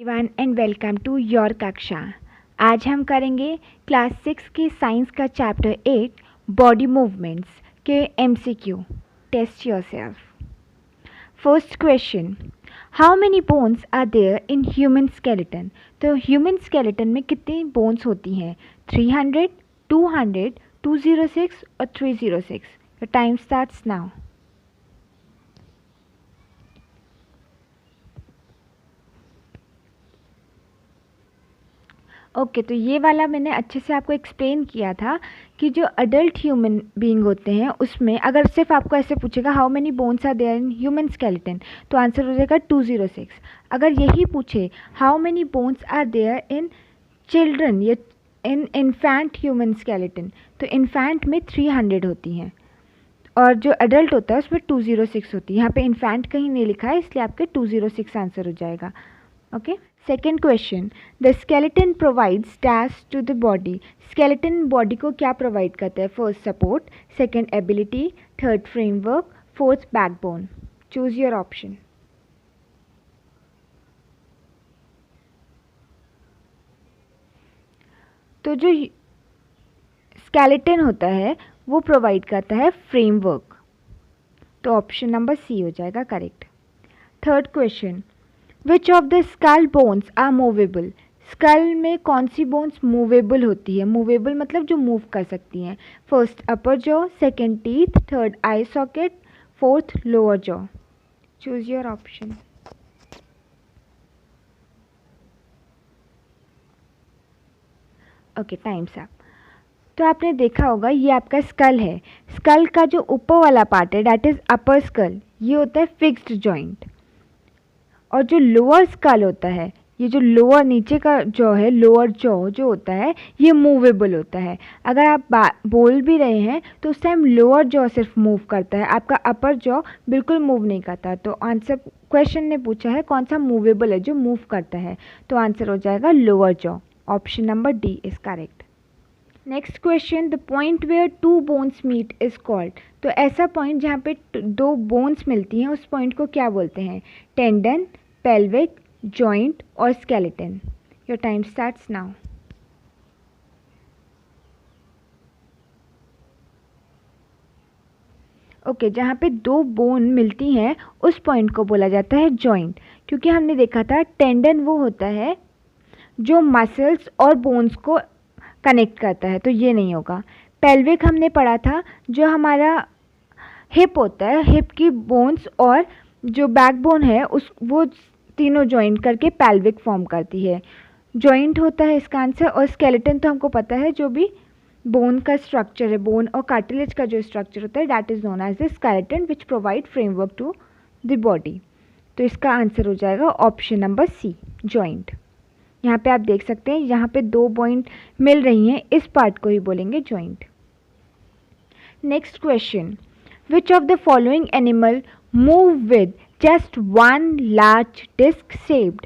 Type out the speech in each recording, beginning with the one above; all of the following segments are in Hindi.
Everyone and welcome to your कक्षा। आज हम करेंगे क्लास 6 की साइंस का चैप्टर 8 बॉडी मूवमेंट्स के MCQ. Test yourself. First question, how many bones are there in human skeleton. तो ह्यूमन स्केलेटन में कितनी बोन्स होती हैं? 300, 200, 206 और 306। Your time starts now. Okay तो ये वाला मैंने अच्छे से आपको एक्सप्लेन किया था कि जो अडल्ट ह्यूमन बीइंग होते हैं उसमें अगर सिर्फ आपको ऐसे पूछेगा how many bones are there in human skeleton तो आंसर हो जाएगा 206। अगर यही पूछे how many bones are there in children या इन इन्फेंट ह्यूमन स्केलेटन तो इन्फेंट में 300 होती हैं और जो अडल्ट होता है उसमें 206 होती है। यहाँ पे इन्फेंट कहीं नहीं लिखा है इसलिए आपके 206 आंसर हो जाएगा। Okay. Second question, the skeleton provides dash to the body. Skeleton body को क्या प्रोवाइड करता है? First support, second ability, third framework, fourth backbone. Choose your option. तो जो स्केलेटन होता है वो प्रोवाइड करता है फ्रेमवर्क, तो ऑप्शन नंबर सी हो जाएगा correct. Third question, which of the skull bones are movable. Skull में कौन सी बोन्स मूवेबल होती है? मूवेबल मतलब जो मूव कर सकती हैं। First upper jaw, second teeth, third I socket, fourth lower jaw. Choose your option. Okay time's up. तो आपने देखा होगा ये आपका स्कल है। स्कल का जो ऊपर वाला पार्ट है दैट इज अपर स्कल, ये होता है फिक्स्ड जॉइंट। और जो लोअर स्कल होता है, ये जो लोअर नीचे का जॉ है, लोअर जॉ जो होता है ये मूवेबल होता है। अगर आप बोल भी रहे हैं तो उस टाइम लोअर जॉ सिर्फ मूव करता है, आपका अपर जॉ बिल्कुल मूव नहीं करता। तो आंसर क्वेश्चन ने पूछा है कौन सा मूवेबल है जो मूव करता है, तो आंसर हो जाएगा lower jaw. Option number D is correct. Next question, the point where two bones meet is called. तो ऐसा पॉइंट जहाँ पे दो बोन्स मिलती हैं उस पॉइंट को क्या बोलते हैं? टेंडन, pelvic, joint और skeleton. Your time starts now. Okay जहाँ पे दो बोन मिलती हैं उस पॉइंट को बोला जाता है जॉइंट, क्योंकि हमने देखा था टेंडन वो होता है जो मसल्स और बोन्स को कनेक्ट करता है, तो ये नहीं होगा। पेल्विक हमने पढ़ा था जो हमारा हिप होता है, हिप की बोन्स और जो बैकबोन है उस वो तीनों जॉइंट करके पेल्विक फॉर्म करती है, जॉइंट होता है इसका आंसर। और स्केलेटन तो हमको पता है जो भी बोन का स्ट्रक्चर है, बोन और कार्टिलेज का जो स्ट्रक्चर होता है that is known as the skeleton which provide framework to the body. तो इसका आंसर हो जाएगा ऑप्शन नंबर सी, जॉइंट। यहाँ पे आप देख सकते हैं यहाँ पे दो पॉइंट मिल रही हैं, इस पार्ट को ही बोलेंगे joint. Next question, which of the following animal move with just one large disc-shaped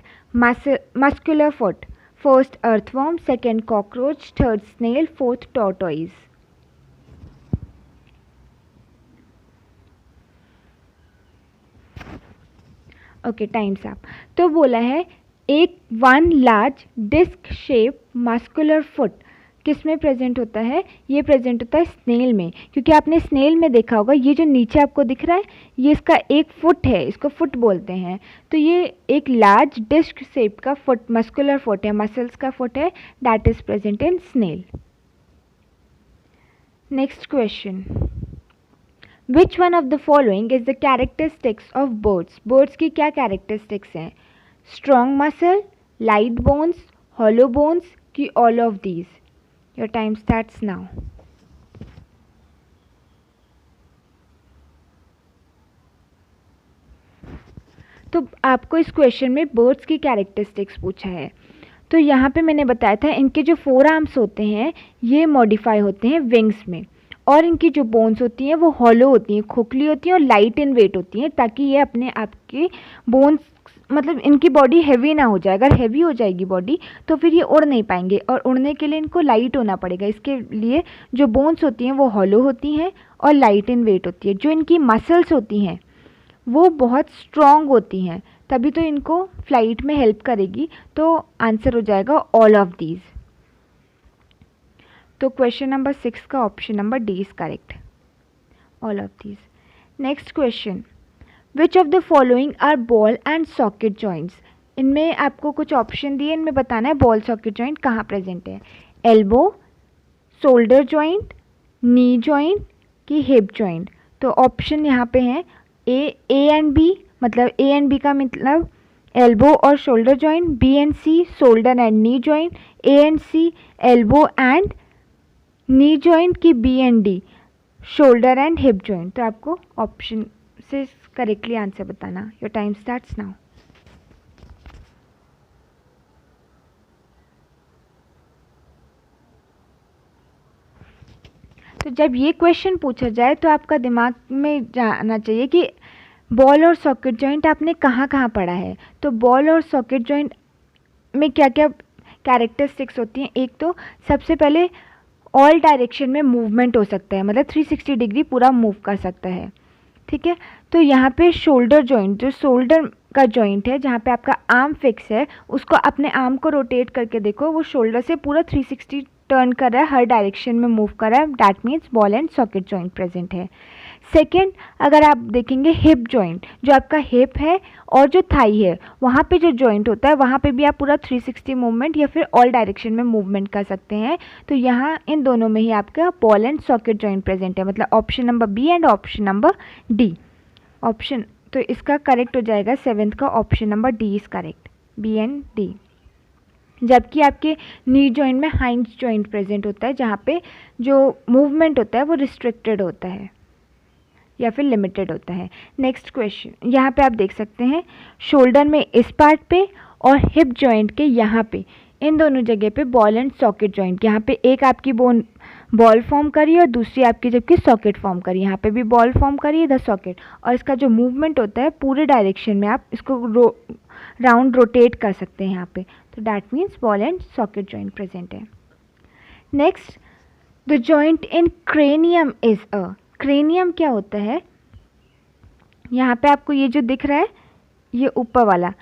muscular foot? First earthworm, second cockroach, third snail, fourth tortoise. Okay, time's up. तो बोला है एक one large disc-shaped muscular foot किस में प्रेजेंट होता है? ये प्रेजेंट होता है स्नेल में, क्योंकि आपने स्नेल में देखा होगा ये जो नीचे आपको दिख रहा है ये इसका एक फुट है, इसको फुट बोलते हैं। तो ये एक लार्ज डिस्क शेप का फुट, मस्कुलर फुट है, मसल्स का फुट है, that is present in snail. Next question, which one of the following is the characteristics of birds. Birds की क्या कैरेक्टरिस्टिक्स हैं? Strong muscle, light bones, hollow bones की all of these. Your time starts now. तो आपको इस क्वेश्चन में बर्ड्स की कैरेक्टरिस्टिक्स पूछा है। तो यहाँ पे मैंने बताया था इनके जो फोर आर्म्स होते हैं ये मॉडिफाई होते हैं विंग्स में, और इनकी जो बोन्स होती हैं वो हॉलो होती हैं, खोखली होती हैं और लाइट इन वेट होती हैं, ताकि ये अपने आप की बोन्स मतलब इनकी बॉडी हैवी ना हो जाए। अगर हैवी हो जाएगी बॉडी तो फिर ये उड़ नहीं पाएंगे, और उड़ने के लिए इनको लाइट होना पड़ेगा। इसके लिए जो बोन्स होती हैं वो हॉलो होती हैं और लाइट इन वेट होती है। जो इनकी मसल्स होती हैं वो बहुत स्ट्रॉन्ग होती हैं, तभी तो इनको फ्लाइट में हेल्प करेगी। तो आंसर हो जाएगा ऑल ऑफ दीज। तो क्वेश्चन नंबर 6 का option number D is correct, all of these. Next question, which of the following are ball and socket joints. इनमें आपको कुछ ऑप्शन दिए, इनमें बताना है बॉल सॉकेट जॉइंट कहाँ प्रेजेंट है। Elbow, shoulder joint, knee joint की हिप जॉइंट। तो ऑप्शन यहाँ पे हैं ए एंड बी, मतलब ए एंड बी का मतलब एल्बो और shoulder joint, B and C shoulder and knee joint, A and C elbow and knee joint की B and D shoulder and hip joint. तो आपको ऑप्शन से करेक्टली आंसर बताना। Your time starts now. तो जब ये क्वेश्चन पूछा जाए तो आपका दिमाग में जाना चाहिए कि बॉल और सॉकेट जॉइंट आपने कहाँ कहाँ पढ़ा है। तो बॉल और सॉकेट जॉइंट में क्या क्या कैरेक्टरिस्टिक्स होती हैं। एक तो सबसे पहले ऑल डायरेक्शन में मूवमेंट हो सकता है, मतलब 360 डिग्री पूरा मूव कर सकता है, ठीक है। तो यहाँ पे शोल्डर जॉइंट, जो शोल्डर का जॉइंट है जहाँ पे आपका आर्म फिक्स है, उसको अपने आर्म को रोटेट करके देखो, वो शोल्डर से पूरा 360 टर्न कर रहा है, हर डायरेक्शन में मूव कर रहा है। That means ball and socket joint present है। सेकेंड, अगर आप देखेंगे हिप जॉइंट, जो आपका हिप है और जो थाई है वहाँ पे जो जॉइंट होता है वहाँ पे भी आप पूरा 360 मूवमेंट या फिर ऑल डायरेक्शन में मूवमेंट कर सकते हैं। तो यहाँ इन दोनों में ही आपका ball and socket joint present है, मतलब option number B and option number D. Option तो इसका करेक्ट हो जाएगा 7th का option number D is correct, B and D. जबकि आपके नी जॉइंट में हाइंड जॉइंट प्रेजेंट होता है, जहाँ पे जो मूवमेंट होता है वो रिस्ट्रिक्टेड होता है या फिर लिमिटेड होता है। नेक्स्ट क्वेश्चन, यहाँ पे आप देख सकते हैं शोल्डर में इस पार्ट पे और हिप जॉइंट के यहाँ पे, इन दोनों जगह पे बॉल एंड सॉकेट जॉइंट, यहाँ पे एक आपकी बोन बॉल फॉर्म करी और दूसरी आपकी जबकि सॉकेट फॉर्म करी। यहाँ पे भी बॉल फॉर्म करी, इधर सॉकेट, और इसका जो मूवमेंट होता है पूरे डायरेक्शन में आप इसको राउंड रोटेट कर सकते हैं यहाँ पे। तो that means ball and socket joint present है। Next, the joint in cranium is a. Cranium क्या होता है, यहाँ पे आपको ये जो दिख रहा है ये ऊपर वाला,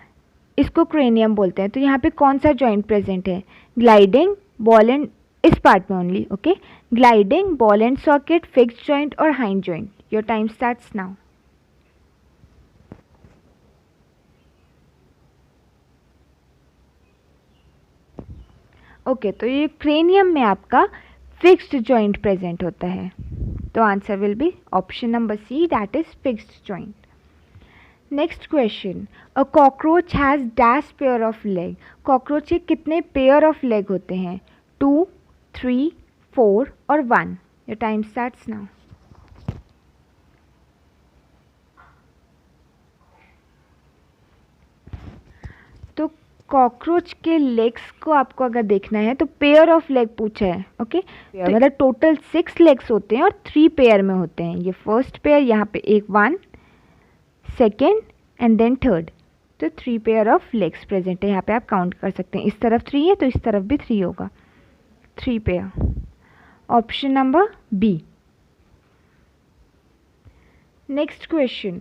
इसको क्रेनियम बोलते हैं। तो यहाँ पे कौन सा जॉइंट प्रेजेंट है, ग्लाइडिंग, बॉल एंड, इस पार्ट में only, okay, gliding, ball and socket, fixed joint और hinge joint. Your time starts now. Okay, तो ये क्रेनियम में आपका फिक्स्ड जॉइंट प्रेजेंट होता है। तो answer will be option number C, that is fixed joint. Next question, a cockroach has dash pair of leg. Cockroach के कितने पेयर ऑफ लेग होते हैं, 2, 3, 4 और 1। Your time starts now. तो कॉकरोच के लेग्स को आपको अगर देखना है तो पेयर ऑफ लेग पूछा है, ओके। तो मतलब टोटल 6 लेग्स होते हैं और 3 पेयर में होते हैं। ये फर्स्ट पेयर, यहाँ पे एक 1, सेकेंड एंड देन थर्ड। तो 3 पेयर ऑफ लेग्स प्रेजेंट है, यहाँ पे आप काउंट कर सकते हैं। इस तरफ 3 है तो इस तरफ भी 3 होगा, 3 pair. Option number B. Next question,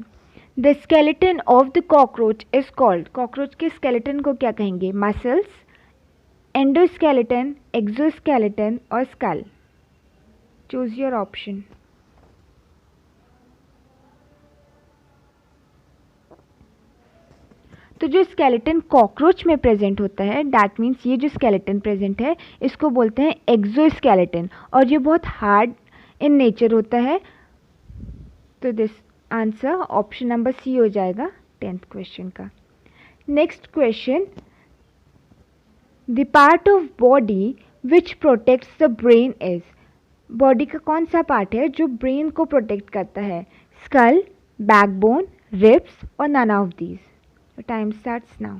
the skeleton of the cockroach is called. Cockroach के स्केलेटन को क्या कहेंगे, मसल्स, एंडोस्केलेटन, एक्सोस्केलेटन और स्कल। Choose your option. तो जो स्केलेटन कॉकरोच में प्रेजेंट होता है, दैट मीन्स ये जो स्केलेटन प्रेजेंट है इसको बोलते हैं एक्सोस्केलेटन, और ये बहुत हार्ड इन नेचर होता है। तो this answer option number C हो जाएगा 10th क्वेश्चन का। Next question, the part of body which protects the brain is. Body का कौन सा पार्ट है जो ब्रेन को प्रोटेक्ट करता है, स्कल, बैकबोन, रिब्स और none of these. Time starts now.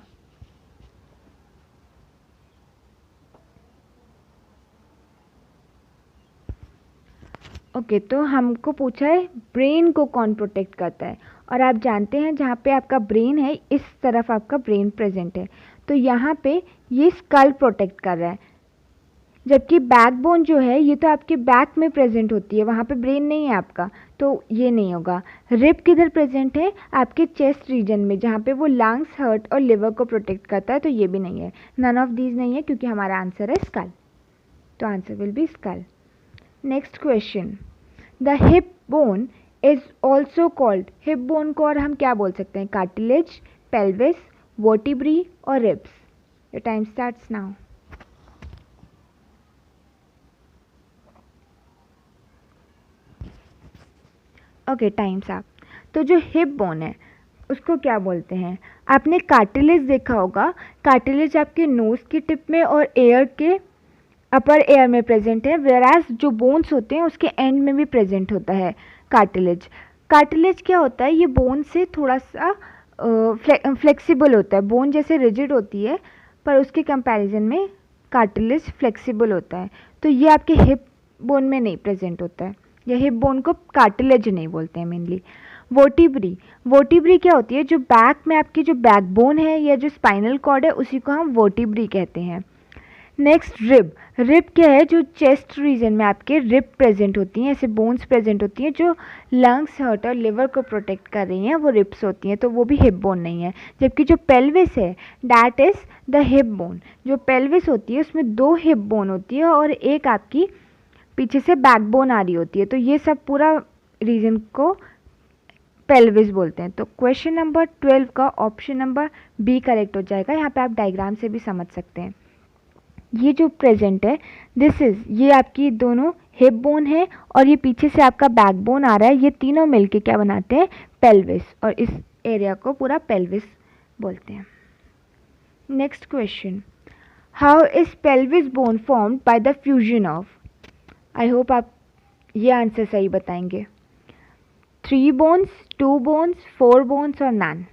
Okay, तो हमको पूछा है ब्रेन को कौन प्रोटेक्ट करता है, और आप जानते हैं जहाँ पे आपका ब्रेन है इस तरफ आपका ब्रेन प्रेजेंट है, तो यहाँ पे ये स्कल प्रोटेक्ट कर रहा है। जबकि बैकबोन जो है ये तो आपके बैक में प्रेजेंट होती है, वहाँ पे ब्रेन नहीं है आपका, तो ये नहीं होगा। रिब किधर प्रेजेंट है? आपके चेस्ट रीजन में, जहाँ पे वो लंग्स, हार्ट और लिवर को प्रोटेक्ट करता है, तो ये भी नहीं है। नन ऑफ दीज नहीं है क्योंकि हमारा आंसर है स्कल, तो answer will be skull. Next question, the hip bone is also called, hip bone को और हम क्या बोल सकते हैं? कार्टिलेज, पेल्विस, वर्टिब्री और ribs. Your time starts now. Okay, time's up. तो जो हिप बोन है उसको क्या बोलते हैं? आपने कार्टिलेज देखा होगा, कार्टिलेज आपके नोज की टिप में और एयर के अपर एयर में प्रेजेंट है, वेराज जो बोन्स होते हैं उसके एंड में भी प्रेजेंट होता है कार्टिलेज। कार्टिलेज क्या होता है? ये बोन से थोड़ा सा फ्लेक्सिबल होता है, बोन जैसे रिजिड होती है पर उसके कंपैरिजन में कार्टिलेज फ्लेक्सिबल होता है, तो ये आपके हिप बोन में नहीं प्रेजेंट होता है, या हिप बोन को कार्टिलेज नहीं बोलते हैं मेनली। वर्टिब्री, वर्टिब्री क्या होती है? जो बैक में आपकी जो बैकबोन है या जो स्पाइनल कॉर्ड है उसी को हम वर्टिब्री कहते हैं। नेक्स्ट रिब, रिब क्या है? जो चेस्ट रीजन में आपके रिब प्रेजेंट होती हैं, ऐसे बोन्स प्रेजेंट होती हैं जो लंग्स, हार्ट और लिवर को प्रोटेक्ट कर रही हैं, वो रिब्स होती हैं, तो वो भी हिप बोन नहीं है। जबकि जो पेल्विस है that is the hip bone, जो पेल्विस होती है उसमें 2 हिप बोन होती है और एक आपकी पीछे से बैकबोन आ रही होती है, तो ये सब पूरा रीजन को पेल्विस बोलते हैं। तो क्वेश्चन नंबर 12 का ऑप्शन नंबर बी करेक्ट हो जाएगा। यहाँ पे आप डायग्राम से भी समझ सकते हैं। ये जो प्रेजेंट है दिस इज़, ये आपकी दोनों हिप बोन है और ये पीछे से आपका बैकबोन आ रहा है, ये तीनों मिलके क्या बनाते हैं? पेल्विस, और इस एरिया को पूरा पेल्विस बोलते हैं। Next question, how is pelvis bone formed by the fusion of, I hope आप ये आंसर सही बताएंगे। 3 बोन्स, 2 बोन्स, 4 बोन्स और नन।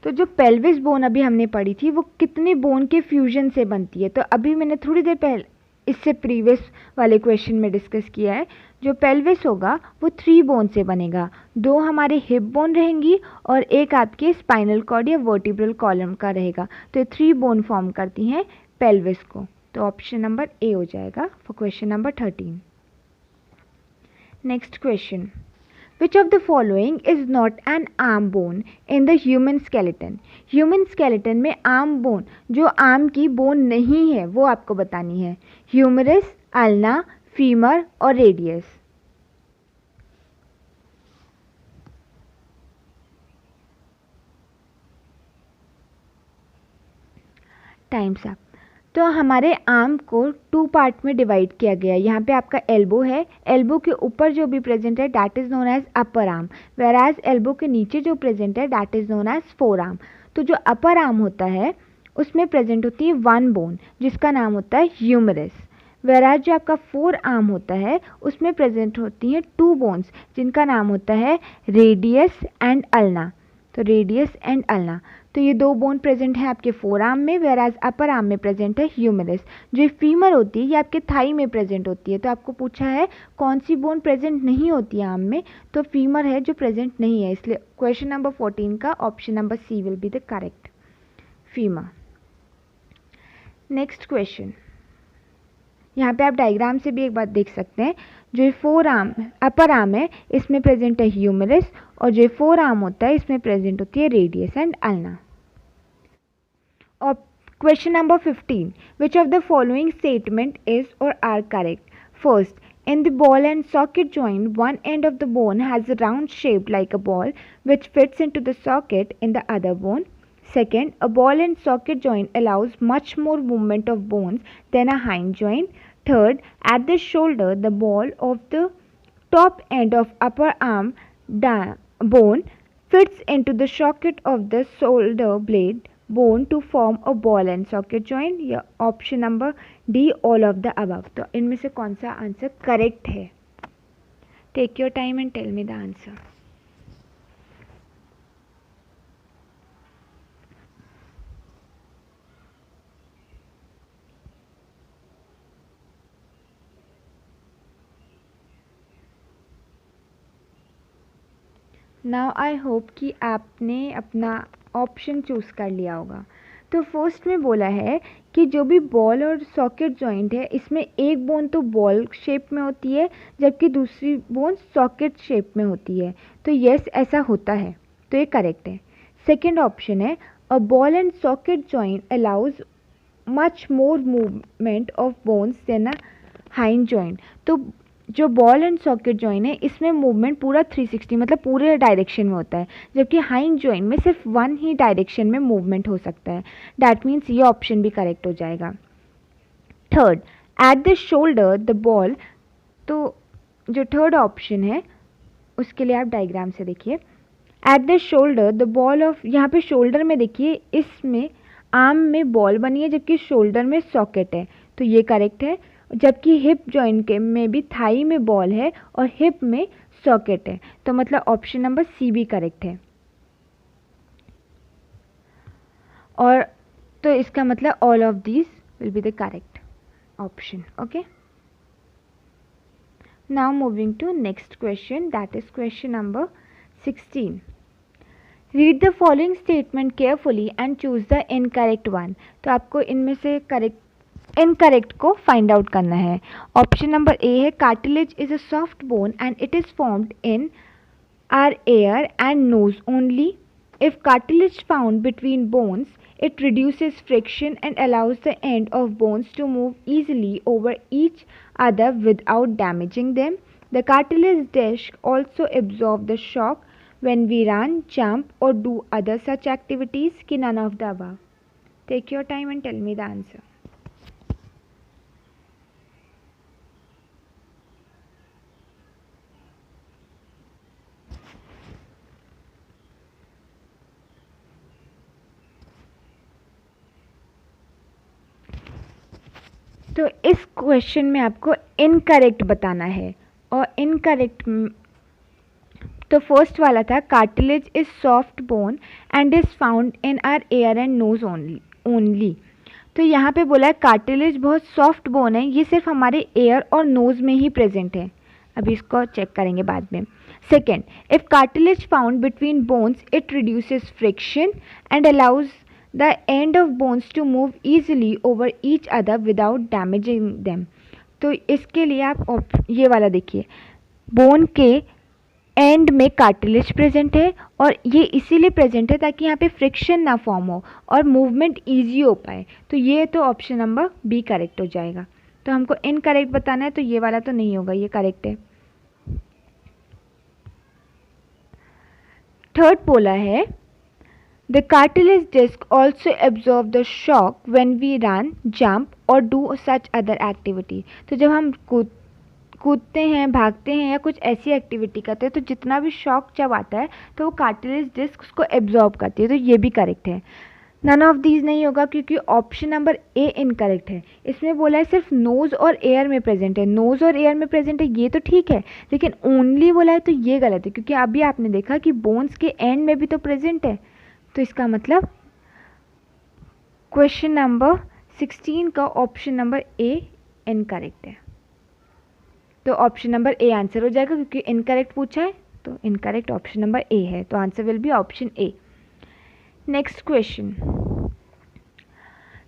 तो जो पेल्विस बोन अभी हमने पढ़ी थी वो कितने बोन के फ्यूजन से बनती है? तो अभी मैंने थोड़ी देर पहले इससे प्रीवियस वाले क्वेश्चन में डिस्कस किया है, जो पेल्विस होगा वो 3 बोन से बनेगा, 2 हमारे हिप बोन रहेंगी और एक आपके स्पाइनल कॉर्ड या वर्टिब्रल कॉलम का रहेगा, तो ये 3 बोन फॉर्म करती हैं पेल्विस को। तो ऑप्शन नंबर ए हो जाएगा for question number 13। Next question, Which of the following is not an arm bone in the human skeleton? Human skeleton में arm bone, जो आर्म की बोन नहीं है वो आपको बतानी है। ह्यूमरस, अल्ना, फीमर और रेडियस। Times up. तो हमारे आर्म को 2 पार्ट में डिवाइड किया गया है। यहाँ पे आपका एल्बो है, एल्बो के ऊपर जो भी प्रेजेंट है that is known as upper arm, whereas elbow के नीचे जो प्रेजेंट है that is known as forearm. तो जो अपर आर्म होता है उसमें प्रेजेंट होती है 1 बोन जिसका नाम होता है ह्यूमरस, वेयर एज जो आपका फोर आर्म होता है उसमें प्रेजेंट होती हैं 2 बोन्स जिनका नाम होता है रेडियस एंड अल्ना। तो रेडियस एंड अल्ना, तो ये 2 बोन प्रेजेंट है आपके फोर आर्म में, वेयर एज अपर आर्म में प्रेजेंट है ह्यूमरस। जो फीमर होती है ये आपके थाई में प्रेजेंट होती है। तो आपको पूछा है कौन सी बोन प्रेजेंट नहीं होती है आर्म में, तो फीमर है जो प्रेजेंट नहीं है, इसलिए क्वेश्चन नंबर 14 का option number C will be the correct, femur. Next question, यहाँ पे आप डायग्राम से भी एक बात देख सकते हैं, जो फोर आर्म अपर आर्म है इसमें प्रेजेंट है ह्यूमरस और जो फोर आर्म होता है इसमें प्रेजेंट होती है रेडियस एंड अल्ना। और question number 15, which of the following statement is or are correct? First, in the ball and socket joint, one end of the bone has a round shape like a ball which fits into the socket in the other bone. Second, a ball and socket joint allows much more movement of bones than a hind joint. Third, at the shoulder, the ball of the top end of upper arm bone fits into the socket of the shoulder blade bone to form a ball and socket joint, या option number D all of the above. तो इनमें से कौन सा आंसर करेक्ट है? Take your time and tell me the answer. Now I hope कि आपने अपना ऑप्शन चूज़ कर लिया होगा। तो फर्स्ट में बोला है कि जो भी बॉल और सॉकेट जॉइंट है इसमें एक बोन तो बॉल शेप में होती है जबकि दूसरी बोन सॉकेट शेप में होती है। तो यस, ऐसा होता है, तो ये करेक्ट है। सेकेंड ऑप्शन है a ball and socket joint allows much more movement of bones than a hinge joint. तो जो बॉल एंड सॉकेट जॉइंट है इसमें मूवमेंट पूरा 360 मतलब पूरे डायरेक्शन में होता है, जबकि हाइंड जॉइंट में सिर्फ वन ही डायरेक्शन में मूवमेंट हो सकता है। दैट मीन्स ये ऑप्शन भी करेक्ट हो जाएगा। Third, at the shoulder the ball, तो जो थर्ड ऑप्शन है उसके लिए आप डायग्राम से देखिए। At the shoulder the ball of, यहाँ पे शोल्डर में देखिए इसमें आर्म में बॉल बनी है जबकि शोल्डर में सॉकेट है, तो ये करेक्ट है। जबकि हिप जॉइंट के में भी थाई में बॉल है और हिप में सॉकेट है, तो मतलब ऑप्शन नंबर सी भी करेक्ट है। और तो इसका मतलब all of these will be the correct option. Okay, now moving to next question, that is question number 16. Read the following statement carefully and choose the incorrect one. तो आपको इनमें से इनकरेक्ट को फाइंड आउट करना है। ऑप्शन नंबर ए है cartilage is a soft bone and it is formed in our ear and nose only. If cartilage found between bones, it reduces friction and allows the end of bones to move easily over each other without damaging them. The cartilage disc also absorbs the shock when we run, jump, or do other such activities. Ki none of the above. Take your time and tell me the answer. तो इस क्वेश्चन में आपको इनकरेक्ट बताना है, और इनकरेक्ट तो फर्स्ट वाला था cartilage is soft bone and is found in our ear and nose only. तो यहाँ पे बोला है कार्टिलेज बहुत सॉफ्ट बोन है, ये सिर्फ हमारे एयर और नोज में ही प्रेजेंट है। अभी इसको चेक करेंगे बाद में। Second, if cartilage found between bones it reduces friction and allows the end of bones to move easily over each other without damaging them. तो इसके लिए आप ये वाला देखिए, बोन के एंड में कार्टिलेज प्रेजेंट है और ये इसीलिए प्रेजेंट है ताकि यहाँ पे फ्रिक्शन ना फॉर्म हो और मूवमेंट ईजी हो पाए। तो ये तो ऑप्शन नंबर बी करेक्ट हो जाएगा। तो हमको इनकरेक्ट बताना है, तो ये वाला तो नहीं होगा, ये करेक्ट है। थर्ड बोला है the cartilage disc also absorb the shock when we run, jump or do such other activity. तो जब हम कूदते हैं, भागते हैं या कुछ ऐसी एक्टिविटी करते हैं तो जितना भी शॉक जब आता है तो वो कार्टिलेज डिस्क उसको एब्जॉर्ब करती है, तो ये भी करेक्ट है। नन ऑफ दीज नहीं होगा क्योंकि ऑप्शन नंबर ए इनकरेक्ट है। इसमें बोला है सिर्फ नोज़ और एयर में प्रेजेंट है, नोज़ और एयर में प्रेजेंट है, ये तो ठीक है, लेकिन ओनली बोला है तो ये गलत है क्योंकि अभी आपने देखा कि बोन्स के एंड में भी तो प्रेजेंट है। तो इसका मतलब क्वेश्चन नंबर 16 का ऑप्शन नंबर ए इनकरेक्ट है। तो ऑप्शन नंबर ए आंसर हो जाएगा क्योंकि इनकरेक्ट पूछा है, तो इनकरेक्ट ऑप्शन नंबर ए है, तो answer will be option A. Next question,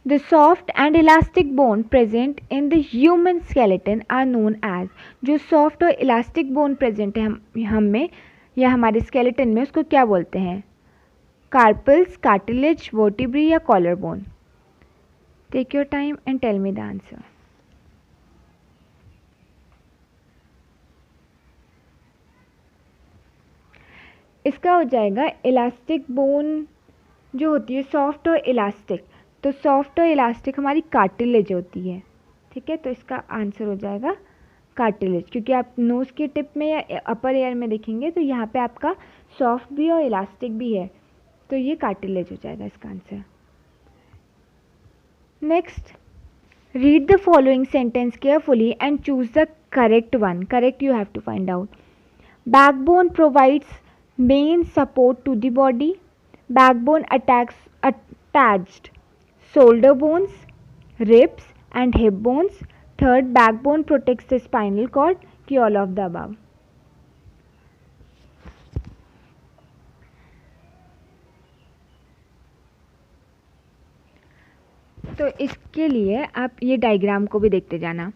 the soft and elastic bone present in the human skeleton are known as. जो सॉफ्ट और इलास्टिक बोन प्रेजेंट है हम में या हमारे स्केलेटन में, उसको क्या बोलते हैं? कार्पल्स, कार्टिलेज, वर्टिब्री या collar bone? Take your time and tell me the answer. इसका हो जाएगा इलास्टिक बोन जो होती है सॉफ्ट और इलास्टिक। तो सॉफ्ट और इलास्टिक हमारी कार्टिलेज होती है, ठीक है, तो इसका आंसर हो जाएगा कार्टिलेज, क्योंकि आप नोज़ के टिप में या अपर एयर में देखेंगे तो यहाँ पे आपका सॉफ्ट भी और इलास्टिक भी है, तो ये कार्टिलेज हो जाएगा इसका answer. Next, read the following sentence carefully and choose the correct one. Correct you have to find out. Backbone provides main support to the body. Backbone attached shoulder bones, ribs and hip bones. Third, backbone protects the spinal cord. Ki all of the above. तो इसके लिए आप ये डायग्राम को भी देखते जाना।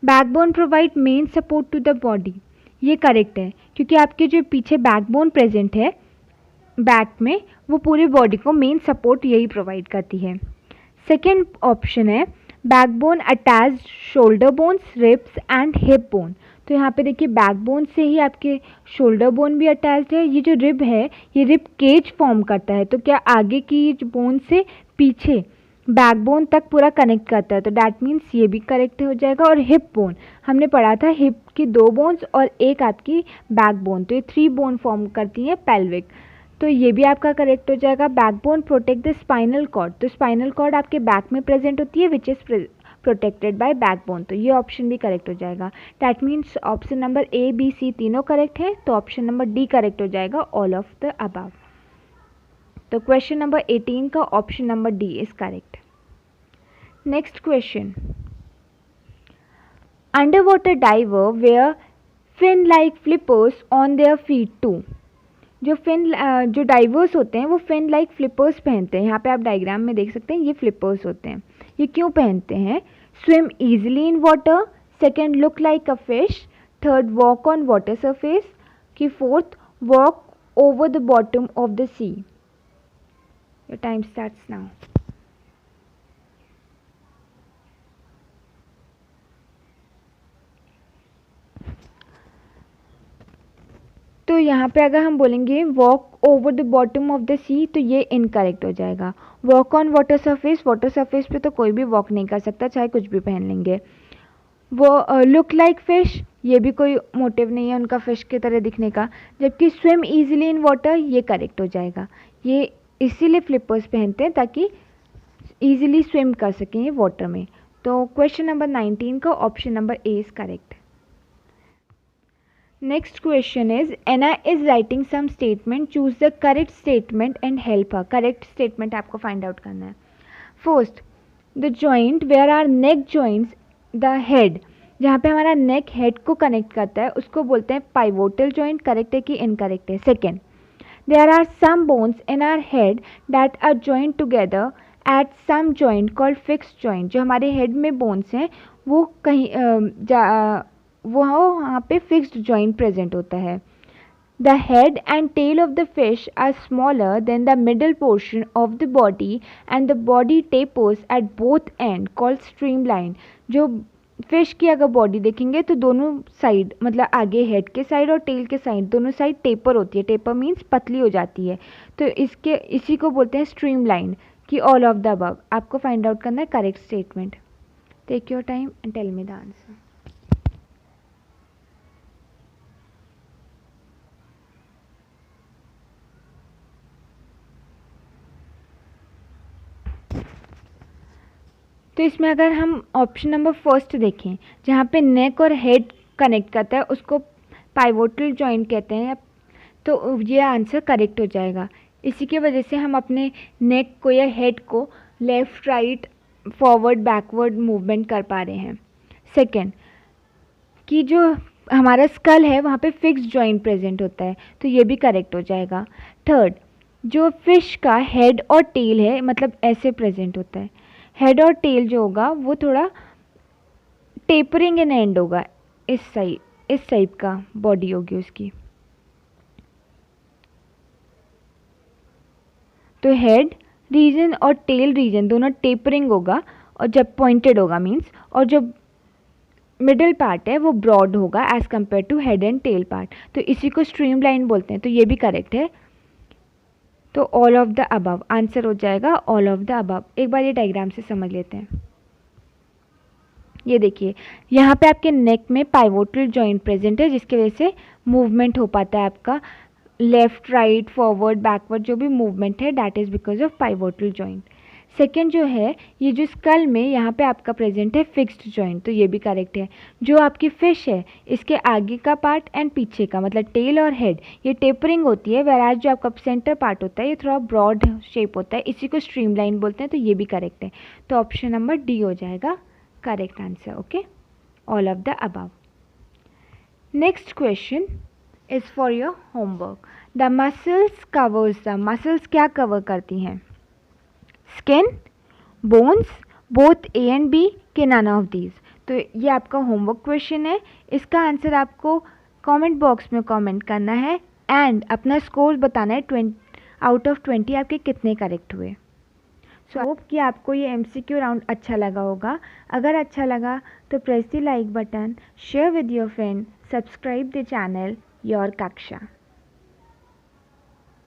Backbone provide main support to the body, ये करेक्ट है क्योंकि आपके जो पीछे बैकबोन प्रेजेंट है बैक में, वो पूरी बॉडी को मेन सपोर्ट यही प्रोवाइड करती है। सेकेंड ऑप्शन है backbone attach shoulder bones, ribs and hip bone. तो यहाँ पे देखिए बैकबोन से ही आपके शोल्डर बोन भी अटैच्ड है। ये जो रिब है ये रिब केज फॉर्म करता है, तो क्या आगे की बोन से पीछे बैकबोन तक पूरा कनेक्ट करता है, तो डैट मीन्स ये भी करेक्ट हो जाएगा। और हिप बोन हमने पढ़ा था, हिप की 2 बोन्स और एक आपकी बैकबोन, तो ये 3 बोन फॉर्म करती हैं पेल्विक, तो ये भी आपका करेक्ट हो जाएगा। Backbone protect the spinal cord, तो स्पाइनल कॉर्ड आपके बैक में प्रेजेंट होती है which is protected by backbone, तो ये ऑप्शन भी करेक्ट हो जाएगा। That means option number A B C तीनों करेक्ट है, तो ऑप्शन नंबर डी करेक्ट हो जाएगा, ऑल ऑफ द अबव। तो क्वेश्चन नंबर 18 का option number D is correct. Next question, underwater diver wear fin like flippers on their feet too. जो डाइवर्स होते हैं वो फिन लाइक फ्लिपर्स पहनते हैं। यहाँ पे आप डायग्राम में देख सकते हैं, ये फ्लिपर्स होते हैं। ये क्यों पहनते हैं? Swim easily in water, second look like a fish, third walk on water surface, की fourth walk over the bottom of the sea. Your time starts now. तो यहाँ पे अगर हम बोलेंगे walk over the bottom of the sea, तो ये इनकरेक्ट हो जाएगा। Walk on water surface, water surface पे तो कोई भी वॉक नहीं कर सकता चाहे कुछ भी पहन लेंगे। वो लुक लाइक फिश, ये भी कोई मोटिव नहीं है उनका फिश की तरह दिखने का। जबकि स्विम ईजिली इन वाटर, ये करेक्ट हो जाएगा। ये इसीलिए फ्लिपर्स पहनते हैं ताकि ईजिली स्विम कर सकें ये वाटर में। तो क्वेश्चन नंबर 19 का option number A is correct. Next question is, Anna is writing some statement. Choose the correct statement and help her. Correct statement आपको find out करना है. First, the joint where our neck joins the head, जहाँ पे हमारा neck head को connect करता है उसको बोलते हैं pivotal joint. Correct है कि incorrect है? Second, there are some bones in our head that are joined together at some joint called fixed joint. जो हमारे head में bones हैं वो कहीं वहाँ पे फिक्स्ड जॉइंट प्रेजेंट होता है। The head and tail of the fish are smaller than the middle portion of the body and the body tapers at both end called streamline. जो फिश की अगर बॉडी देखेंगे तो दोनों साइड, मतलब आगे हेड के साइड और टेल के साइड, दोनों साइड टेपर होती है। टेपर मीन्स पतली हो जाती है, तो इसी को बोलते हैं स्ट्रीमलाइन कि ऑल ऑफ द अबव। आपको फाइंड आउट करना है correct statement. Take your time and tell me the answer. तो इसमें अगर हम ऑप्शन नंबर फर्स्ट देखें, जहाँ पे नेक और हेड कनेक्ट करता है उसको पाइवोटल जॉइंट कहते हैं, तो ये आंसर करेक्ट हो जाएगा। इसी की वजह से हम अपने नेक को या हेड को left right forward backward movement कर पा रहे हैं। सेकेंड, कि जो हमारा स्कल है वहाँ पे फिक्स्ड जॉइंट प्रेजेंट होता है, तो ये भी करेक्ट हो जाएगा। थर्ड, जो फिश का हेड और टेल है मतलब ऐसे प्रेजेंट होता है, हेड और टेल जो होगा वो थोड़ा टेपरिंग इन एंड होगा, इस टाइप का बॉडी होगी उसकी। तो हेड रीजन और टेल रीजन दोनों टेपरिंग होगा, और जब पॉइंटेड होगा मीन्स, और जो मिडल पार्ट है वो ब्रॉड होगा as compare to head and tail part, तो इसी को स्ट्रीमलाइन बोलते हैं। तो ये भी करेक्ट है, तो all of the above answer हो जाएगा, ऑल ऑफ द अबव। एक बार ये डायग्राम से समझ लेते हैं। ये देखिए यहाँ पे आपके नेक में पाइवोटल जॉइंट प्रेजेंट है, जिसकी वजह से मूवमेंट हो पाता है आपका लेफ्ट राइट फॉरवर्ड बैकवर्ड, जो भी मूवमेंट है that is because of pivotal joint. Second जो है, ये जो स्कल में यहाँ पे आपका प्रेजेंट है फिक्स्ड जॉइंट, तो ये भी करेक्ट है। जो आपकी फिश है इसके आगे का पार्ट एंड पीछे का मतलब टेल और हेड ये टेपरिंग होती है, whereas जो आपका सेंटर पार्ट होता है ये थोड़ा ब्रॉड शेप होता है, इसी को स्ट्रीमलाइन बोलते हैं, तो ये भी करेक्ट है। तो ऑप्शन नंबर डी हो जाएगा correct answer. Okay, all of the above. Next question is for your homework. The muscles covers the, muscles क्या कवर करती हैं? Skin, bones, both A and B के नन ऑफ दीज। तो ये आपका होमवर्क क्वेश्चन है, इसका आंसर आपको कमेंट बॉक्स में कमेंट करना है एंड अपना स्कोर बताना है 20 आउट ऑफ 20 आपके कितने करेक्ट हुए। सो होप कि आपको ये MCQ राउंड अच्छा लगा होगा। अगर अच्छा लगा तो press the like button, share with your friend, subscribe the channel your कक्षा।